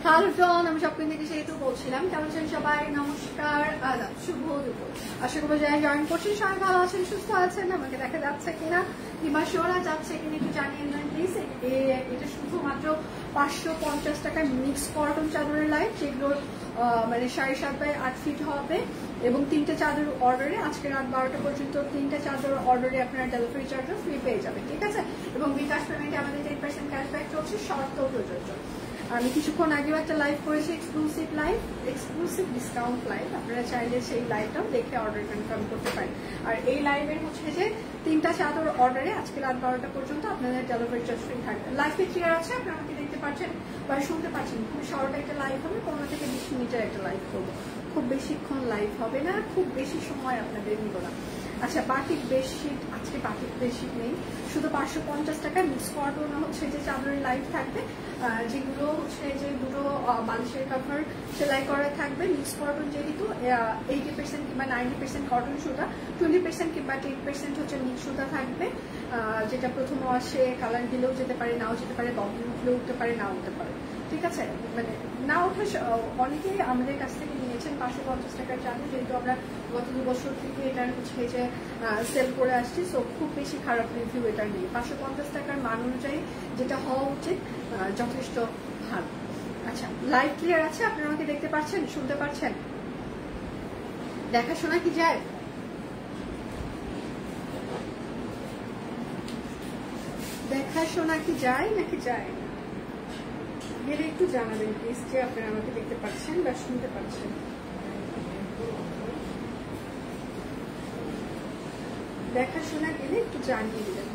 Hello জন, আমি স্বপ্ন থেকে সেতু বলছিলাম। কেমন আছেন সবাই? নমস্কার, আদাব, শুভ দুপুর। আশা করবো যারা জয়েন করছেন সবাই ভালো আছেন, সুস্থ আছেন। আমাকে দেখা যাচ্ছে কিনা কিংবা শোনা যাচ্ছে কিনা একটু জানিয়ে দেন প্লিজ। এটা শুধুমাত্র 550 টাকার মিক্স কটন চাদরের লাইভ, যেগুলো মানে 7.5 বাই 8 ফিট হবে এবং 3টে চাদর অর্ডারে আজকে রাত 12টা পর্যন্ত 3টে চাদর অর্ডারে আপনারা ডেলিভারি চার্জও ফ্রি পেয়ে যাবেন, ঠিক আছে। এবং বিকাশ পেমেন্টে আমাদের 10% ক্যাশব্যাক চলছে, শর্ত প্রযোজ্য। আমি কিছুক্ষণ আগেও একটা লাইভ করেছি, এক্সক্লুসিভ ডিসকাউন্ট লাইভ। আপনারা চাইলে সেই লাইভটাও দেখে অর্ডার কনফার্ম করতে পারেন। আর এই লাইভের হচ্ছে যে 3টা চাদর অর্ডারে আজকে রাত 12টা পর্যন্ত আপনাদের ডেলিভারি চার্জ ফ্রি থাকবে। লাইভে ক্লিয়ার আছে? আপনারা আমাকে দেখতে পাচ্ছেন বা শুনতে পাচ্ছেন? খুব শর্ট একটা লাইভ হবে, 15 থেকে 20 মিনিটের একটা লাইভ করবো। খুব বেশিক্ষণ লাইভ হবে না, খুব বেশি সময় আপনাদের নিব না। আচ্ছা, বাটিক বেডশিট, আজকে বাটিক বেডশিট নেই, শুধু 550 টাকা মিক্স কটন হচ্ছে যে চাদরের লাইভ থাকবে, যেগুলো হচ্ছে যে দুটো বালিশের কভার সেলাই করা থাকবে। মিক্স কটন যেহেতু 80% কিংবা 90% কটন সুতা, 20% কিংবা 10% হচ্ছে মিক্স সুতা থাকবে, যেটা প্রথম ওয়াশে কালার দিলেও যেতে পারে, নাও যেতে পারে, ববলিন উঠলেও উঠতে পারে, নাও উঠতে পারে, ঠিক আছে। মানে না ওঠা অনেকেই আমাদের কাছ থেকে নিয়েছেন 550 টাকার চাদর, যেহেতু আমরা গত 2 বছর থেকে এটার হচ্ছে যে সেল করে আসছি। সো খুব বেশি খারাপ রিভিউ এটা নেই। 550 টাকার মান অনুযায়ী যেটা হওয়া উচিত যথেষ্ট ভালো। আচ্ছা, লাইভ ক্লিয়ার আছে? আপনারা আমাকে দেখতে পাচ্ছেন, শুনতে পাচ্ছেন? দেখাশোনা কি যায়? দেখাশোনা কি যায় নাকি যায় না? গেলে একটু জানাবেন প্লিজ যে আপনারা আমাকে দেখতে পাচ্ছেন বা শুনতে পাচ্ছেন। দেখাশোনা গেলে একটু জানিয়ে দিবেন।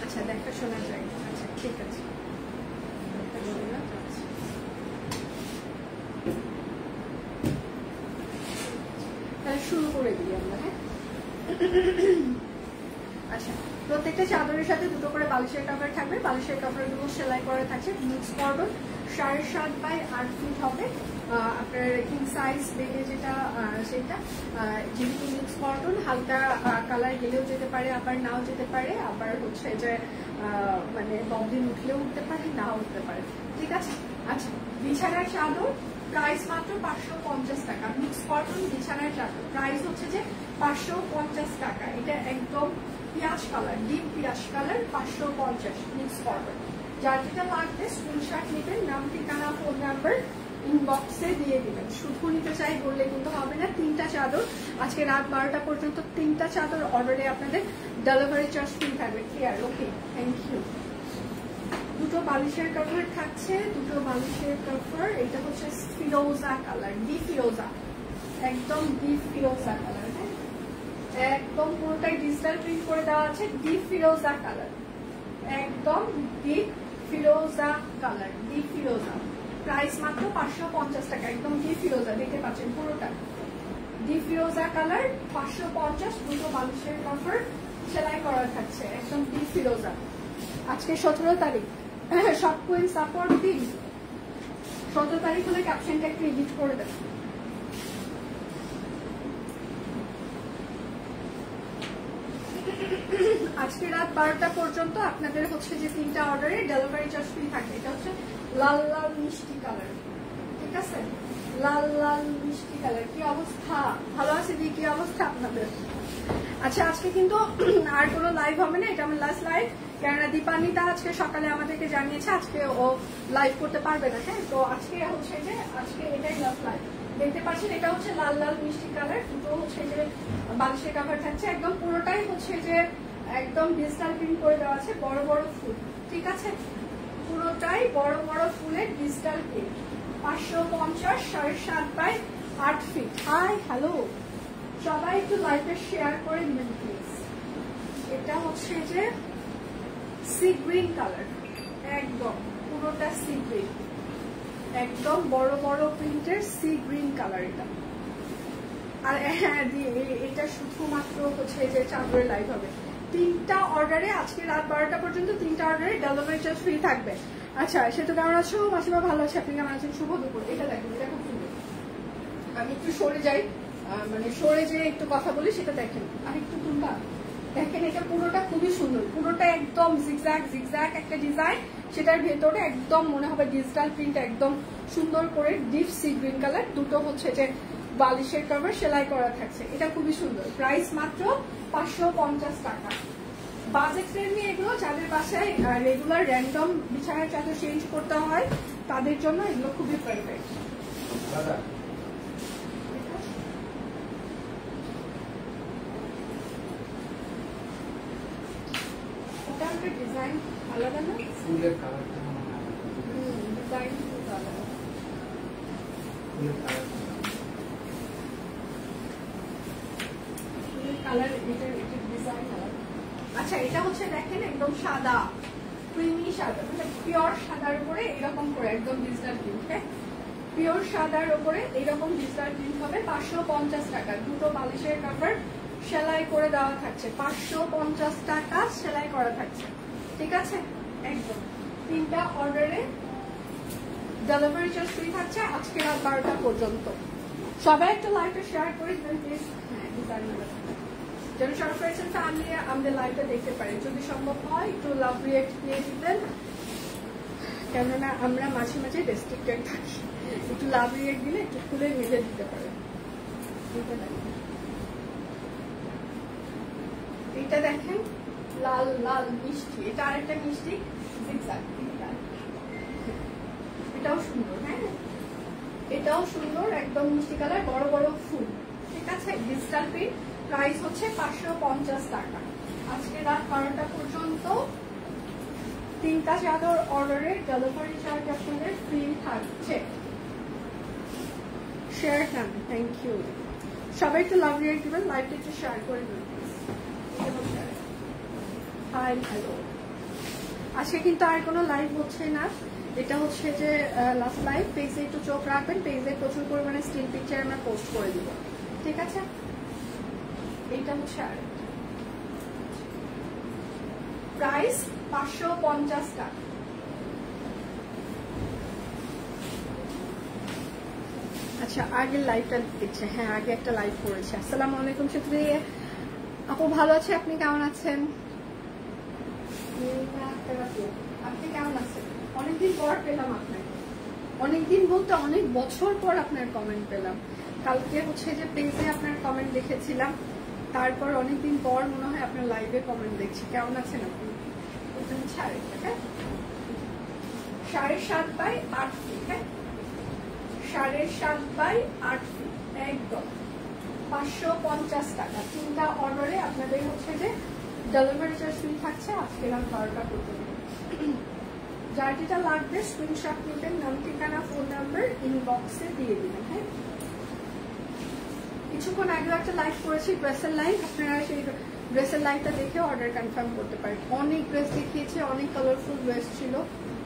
আচ্ছা, দেখাশোনা যায়, আচ্ছা ঠিক আছে, দেখাশোনা যাচ্ছে। তাহলে শুরু করে দিই আমরা, হ্যাঁ। আচ্ছা, প্রত্যেকটা চাদরের সাথে দুটো করে বালিশের কভার থাকবে। বালিশের কভারগুলো সেলাই করা থাকছে। মিক্স কটন 7.5 বাই 8 ফিট হবে। আপনার কিং সাইজ বেডে যেটা সেটা, যেহেতু মিক্স কটন, হালকা কালার গেলেও যেতে পারে, আবার নাও যেতে পারে, আবার হচ্ছে যে মানে ববলিন উঠলেও উঠতে পারে, নাও উঠতে পারে, ঠিক আছে। আচ্ছা, বিছানার চাদর প্রাইস মাত্র 550 টাকা। মিক্স কটন বিছানার চাদর প্রাইস হচ্ছে যে 550 টাকা। এটা একদম পিয়াজ কালার, ডিপ পিয়াজ কালার, 550 মিক্স কটন। যার যেটা লাগবে স্ক্রিনশট নেবেন, নাম, ঠিকানা, ফোন নাম্বার ইনবক্সে দিয়ে দিবেন। শুধু নিতে চাই বললে কিন্তু হবে না। 3টা চাদর আজকে রাত 12টা পর্যন্ত 3টা চাদর অর্ডারে আপনাদের ডেলিভারি চার্জ ফ্রি থাকবে। ক্লিয়ার? Okay, thank you. দুটো বালিশের কভার থাকছে, দুটো বালিশের কভার। এটা হচ্ছে ফিরোজা কালার, ডিপ ফিরোজা, একদম ডিপ ফিরোজা কালার, হ্যাঁ, একদম পুরোটাই ডিজিটাল প্রিন্ট করে দেওয়া আছে। ডিপ ফিরোজা কালার, একদম ডিপ ফিরোজা কালার, ডিপ ফিরোজা। প্রাইস মাত্র 550 টাকা। একদম ডিপ ফিরোজা, দেখতে পাচ্ছেন পুরোটা ডিপ ফিরোজা কালার, 550। দুটো বালিশের কভার সেলাই করা থাকছে, একদম ডিপ ফিরোজা। আজকে 17 তারিখ, সব কুইন সাপোর্ট দিন। 17 তারিখ হলে ক্যাপশনটা একটু এডিট করে দেবেন। আজকে রাত 12টা পর্যন্ত আপনাদের হচ্ছে যে 3টা অর্ডারে ডেলিভারি চার্জ ফ্রি থাকে। এটা হচ্ছে লাল লাল মিষ্টি কালার, ঠিক আছে, লাল লাল মিষ্টি কালার। কি অবস্থা? ভালো আছে দি? কি অবস্থা আপনাদের? আচ্ছা, আজকে কিন্তু আর কোনো লাইভ হবে না, এটা আমার লাস্ট লাইভ। কেননা দীপান্বিতা আজকে সকালে আমাদেরকে জানিয়েছে আজকে ও লাইভ করতে পারবে না, হ্যাঁ। তো আজকে হচ্ছে যে আজকে এটাই লাস্ট লাইভ। দেখতে পাচ্ছেন এটা হচ্ছে লাল লাল মিষ্টি কালার। দুটো হচ্ছে যে বালিশের কভার থাকছে, একদম পুরোটাই হচ্ছে যে একদম ডিজিটাল প্রিন্ট করে দেওয়া আছে। বড় বড় ফুল, ঠিক আছে, পুরোটাই বড় বড় ফুলের digital print. 550, 7.5 by 8 feet. Hi, hello, সবাই একটু লাইভে শেয়ার করে দিবেন প্লিজ। এটা হচ্ছে যে সি গ্রিন কালার, একদম পুরোটা সি গ্রিন, একদম বড় বড় প্রিন্টের সি গ্রিন কালার এটা। আর হ্যাঁ, এটা শুধুমাত্র হচ্ছে যে চাদরের লাইভ হবে। 3টা অর্ডারে আজকে রাত 12টা পর্যন্ত 3টা অর্ডারে ডেলিভারি চার্জ ফ্রি থাকবে। আচ্ছা, সেটা কেমন আছো? মাসিমা ভালো আছে, আপনি কেমন আছেন? শুভ দুপুর। এটা দেখুন, এটা খুব সুন্দর। আমি একটু সরে যাই, মানে সরে যে একটু কথা বলি, সেটা দেখেন। আর একটু তুলবা, দেখেন এটা পুরোটা খুবই সুন্দর, পুরোটা একদম জিগজ্যাগ জিগজ্যাগ একটা ডিজাইন, সেটার ভেতরে একদম মনে হবে ডিজিটাল প্রিন্ট, একদম সুন্দর করে ডিপ সি গ্রিন কালার, দুটো হচ্ছে যে বালিশের কভার সেলাই করা থাকছে। এটা খুবই সুন্দর, প্রাইস মাত্র 550 টাকা। বাজেট ফ্রেন্ডলি এগুলো, যাদের বাসায় রেগুলার র্যান্ডম বিছানার চাদর চেঞ্জ করতে হয় তাদের জন্য এগুলো খুবই পারফেক্ট। ডিজাইন আলাদা না, ফুলের কালার ডিজাইন আলাদা, ফুলের কালার কালার এটা ডিজাইন আলাদা। আচ্ছা এটা হচ্ছে দেখেন একদম সাদা, ক্রিমি সাদা, মানে পিওর সাদার উপরে এরকম করে একদম ডিজিটাল প্রিন্ট, পিওর সাদার উপরে এরকম ডিজিটাল প্রিন্ট হবে। 550 টাকা, দুটো বালিশের কাভার সেলাই করে দেওয়া থাকছে, 550 টাকা সেলাই করা থাকছে, ঠিক আছে একদম। তিনটা অর্ডারে ডেলিভারি চার্জ ফ্রি থাকছে আজকে রাত 12টা পর্যন্ত। সবাই একটু লাইভটা শেয়ার করে দেবেন প্লিজ, হ্যাঁ ডিজাইন যেন সব ফ্রেন্ডস ফ্যামিলি আমাদের লাইভটা দেখতে পারে, যদি সম্ভব হয় একটু লাভ রিয়েক্ট দিয়ে দিতেন, কেননা আমরা মাঝে মাঝে রেস্ট্রিক্টেড থাকি, একটু লাভ রিয়েক্ট দিলে একটু খুলে মিলে দিতে পারে। এটা দেখেন লাল লাল মিষ্টি, এটা আরেকটা মিষ্টি জিগজ্যাগ, এটাও সুন্দর, হ্যাঁ এটাও সুন্দর একদম মিষ্টি কালার, বড় বড় ফুল, ঠিক আছে ডিজিটাল প্রিন্ট। প্রাইস হচ্ছে 550 টাকা আজকে রাত 12টা পর্যন্ত। তিনটা চাদর অর্ডারে ডেলিভারি চার্জ আপনাদের ফ্রি থাকছে। শেয়ার হ্যাঁ, থ্যাংক ইউ। সবাই একটু লাভ রিয়েক্ট দিবেন, লাইভটা একটু শেয়ার করে দেবেন। হাই হ্যালো, আজকে কিন্তু আর কোনো লাইভ হচ্ছে না, এটা হচ্ছে যে লাস্ট লাইভ। পেজে একটু চোখ রাখবেন, পেজে প্রচুর পরিমাণে স্টিল পিকচার আমরা পোস্ট করে দিব, ঠিক আছে। এইটা হচ্ছে আর প্রাইস 550 টাকা। আচ্ছা আগের লাইভটা দিচ্ছে, হ্যাঁ আগে একটা লাইভ করেছে। আসসালামু আলাইকুম সুপ্রি আপু, ভালো আছে, আপনি কেমন আছেন? আপনি কেমন আছেন? অনেকদিন পর পেলাম আপনাকে, অনেকদিন বলতে অনেক বছর পর আপনার কমেন্ট পেলাম। কালকে হচ্ছে যে পেজে আপনার কমেন্ট দেখেছিলাম, তারপর অনেকদিন পর মনে হয় আপনার লাইভে কমেন্ট দেখছি। কেমন আছেন আপনি? 7.5 বাই 8 ফিট, হ্যাঁ 7.5 বাই 8 ফিট একদম 550 টাকা। তিনটা অর্ডারে আপনাদের হচ্ছে যে ডেলিভারি চার্জ ফ্রি থাকছে আজকে রাত 12টা পর্যন্ত। যার যেটা লাগবে স্ক্রিনশট নেবেন, নাম ঠিকানা ফোন নাম্বার ইনবক্সে দিয়ে দিবেন। হ্যাঁ কিছুক্ষণ আগে একটা লাইভ করেছি ড্রেসের লাইভ, আপনারা সেই ড্রেসের লাইভটা দেখে অর্ডার কনফার্ম করতে পারেন। অনেক ড্রেস দেখিয়েছে, অনেক কালারফুল ড্রেস ছিল,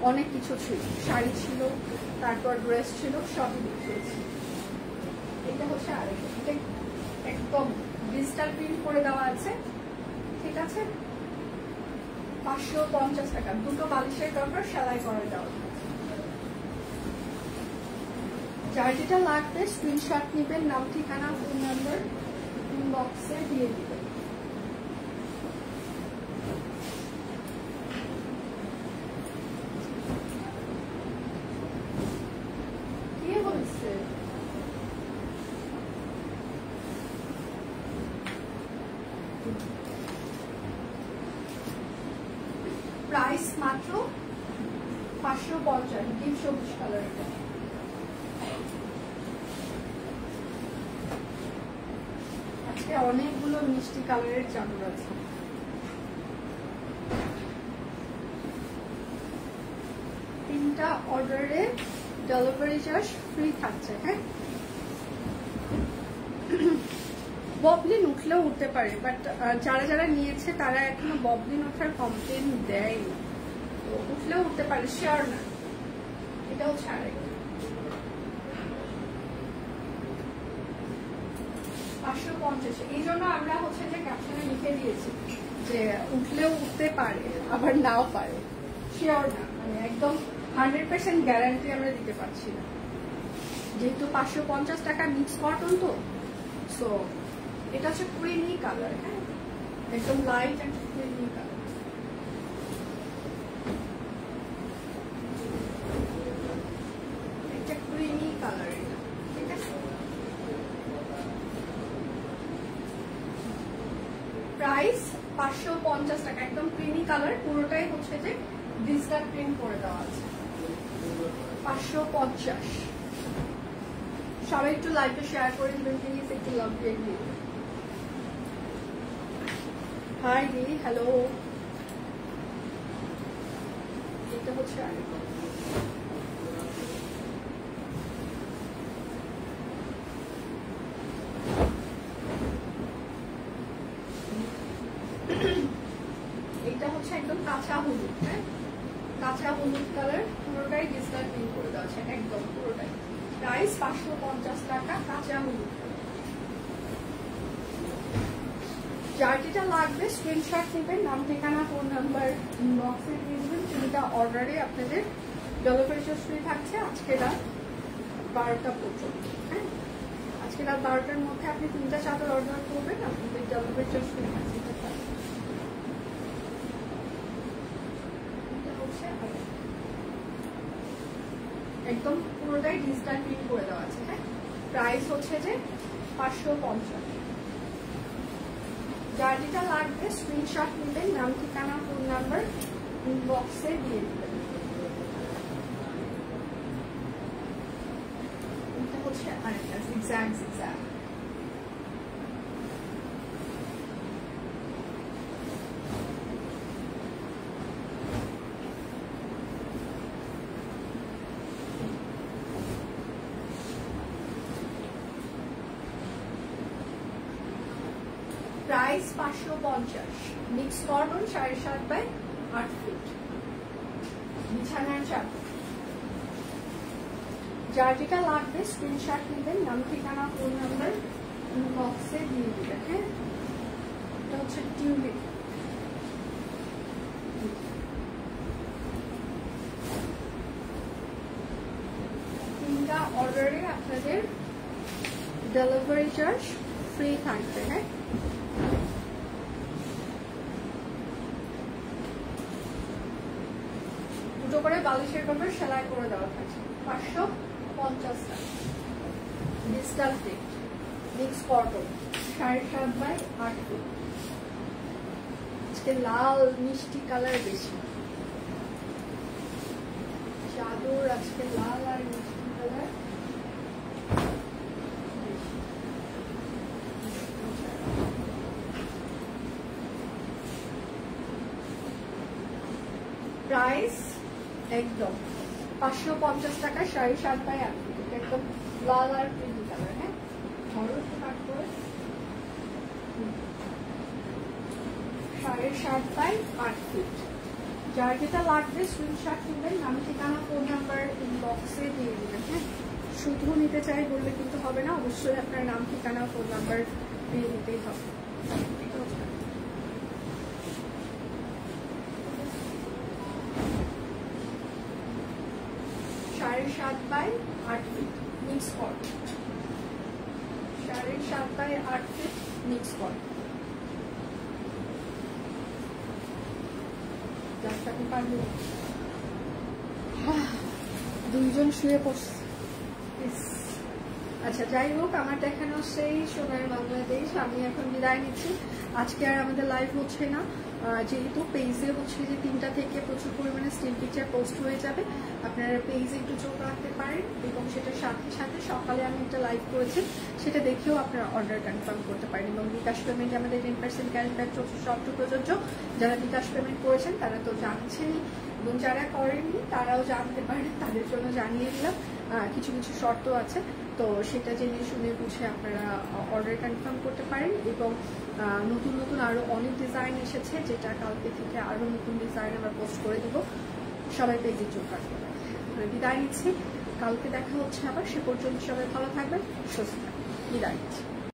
অনেক কিছু ছিল, শাড়ি ছিল, তারপর ড্রেস ছিল, সবই দেখিয়েছি। এটা হচ্ছে আরেকটা, একদম ডিজিটাল প্রিন্ট করে দেওয়া আছে, ঠিক আছে 550 টাকা। দুটো বালিশের কভার সেলাই করে দেওয়া। যার যেটা লাগবে স্ক্রিনশট নেবেন, নাম ঠিকানা ফোন নাম্বার ইনবক্সে দিয়ে দিবেন। কি বলছে প্রাইস মাত্র 550, ডিপ সবুজ কালার। আজকে অনেকগুলো মিষ্টি কালারের চাদর আছে। তিনটা অর্ডারে ডেলিভারি চার্জ ফ্রি থাকছে, হ্যাঁ ববলিন উঠলেও উঠতে পারে, বাট যারা যারা নিয়েছে তারা এখনো ববলিন ওঠার কমপ্লেন দেয়নি, তো উঠলেও উঠতে পারে, শিওর না। এটা হচ্ছে আরেকটা 550। এই জন্য আমরা হচ্ছে যে ক্যাপশনে লিখে দিয়েছি যে উঠলেও উঠতে পারে আবার নাও পারে, শিওর না, মানে একদম 100% গ্যারান্টি আমরা দিতে পারছি না, যেহেতু 550 টাকা মিক্স কটন তো। সো এটা হচ্ছে ক্রিমি কালার, হ্যাঁ একদম লাইট অ্যান্ড ক্রিমি কালার। একটা ক্রিমি কালার, ঠিক আছে। প্রাইস 550 টাকা, একদম ক্রিমি কালার, পুরোটাই হচ্ছে যে ডিজিটাল প্রিন্ট করে দেওয়া আছে। 550। সবাই একটু লাইভে শেয়ার করে দিবেন প্লিজ, একটু লাভ দিয়ে দিন। হাই দি, হ্যালো। এটা হচ্ছে আরেকটা এটা হচ্ছে একদম কাঁচা হলুদ, হ্যাঁ কাঁচা হলুদ কালার, পুরোটাই ডিজিটাল প্রিন্ট করে দেওয়া আছে, একদম পুরোটাই। প্রাইস 550 টাকা, কাঁচা হলুদ। যার যেটা লাগবে স্ক্রিনশট নেবেন, নাম ঠিকানা ফোন নাম্বার ইনবক্সে দিয়ে দেবেন। যেটা অর্ডারে আপনাদের ডেলিভারি চার্জ ফ্রি থাকছে আজকে রাত 12টা পর্যন্ত, হ্যাঁ আজকে রাত 12টার মধ্যে আপনি 3টা চাদর অর্ডার করবেন, আপনাদের ডেলিভারি চার্জ ফ্রি থাকছে। একদম পুরোটাই ডিজিটাল প্রিন্ট করে দেওয়া আছে, হ্যাঁ প্রাইস হচ্ছে যে 550। যার যেটা লাগবে স্ক্রিনশট নেবেন, নাম ঠিকানা ফোন নাম্বার ইনবক্সে দিয়ে দিবেন। এটা হচ্ছে আরেকটা zigzag. Price 550। Mix cotton 7.5 by 8 feet বিছানার চাদর। যার যেটা লাগবে স্ক্রিনশট নেবেন, নাম ঠিকানা ফোন নাম্বার ইনবক্সে দিয়ে দিবেন, হ্যাঁ এটা হচ্ছে টিউলিপ। তিনটা অর্ডারে আপনাদের ডেলিভারি চার্জ ফ্রি থাকবে, হ্যাঁ দুটো করে বালিশের কভার সেলাই করে দেওয়া থাকছে। 550 টাকা, digital print, mix cotton 7.5 by 8 feet. আজকে লাল মিষ্টি কালার বেশি চাদর, আজকে লাল আর মিষ্টি কালার। প্রাইস একদম 550 টাকা, 7.5 বাই 8 ফিট, একদম লাল আর ক্রিমি কালার, হ্যাঁ ধরো কাট করে 7.5 বাই 8 ফিট। যার যেটা লাগবে স্ক্রিনশট নেবেন, নাম ঠিকানা ফোন নাম্বার ইনবক্সে দিয়ে দেবেন, হ্যাঁ শুধু নিতে চাই বললে কিন্তু হবে না, অবশ্যই আপনার নাম ঠিকানা ফোন নাম্বার দিয়ে দিতেই হবে। 7.5 by 8 feet mix cotton, 7.5 by 8 feet mix cotton. দুইজন শুয়ে পড়ছে। আচ্ছা যাই হোক, আমার দেখানো সেই সোনার বাংলাদেশ, আমি এখন বিদায় নিচ্ছি। আজকে আর আমাদের লাইভ হচ্ছে না, যেহেতু পেজে হচ্ছে যে 3টা থেকে প্রচুর পরিমাণে স্টিল পিকচার পোস্ট হয়ে যাবে, আপনারা পেজে একটু চোখ রাখতে পারেন এবং সেটার সাথে সাথে সকালে আমি একটা লাইভ করেছি, সেটা দেখেও আপনারা অর্ডার কনফার্ম করতে পারেন। এবং বিকাশ পেমেন্ট আমাদের 10% ক্যাশব্যাক 24 অক্টোবর প্রযোজ্য। যারা বিকাশ পেমেন্ট করেছেন তারা তো জানছেনই, এবং যারা করেননি তারাও জানতে পারেন, তাদের জন্য জানিয়ে দিলাম। কিছু কিছু শর্ত আছে, তো সেটা জেনে শুনে বুঝে আপনারা অর্ডার কনফার্ম করতে পারেন। এবং নতুন নতুন আরো অনেক ডিজাইন এসেছে, যেটা কালকে থেকে আরো নতুন ডিজাইন আমরা পোস্ট করে দেবো। সবাই পেজে চোখ রাখবেন। বিদায় নিচ্ছি, কালকে দেখা হচ্ছে আবার, সে পর্যন্ত সবাই ভালো থাকবেন, সুস্থ থাকবেন, বিদায় নিচ্ছি।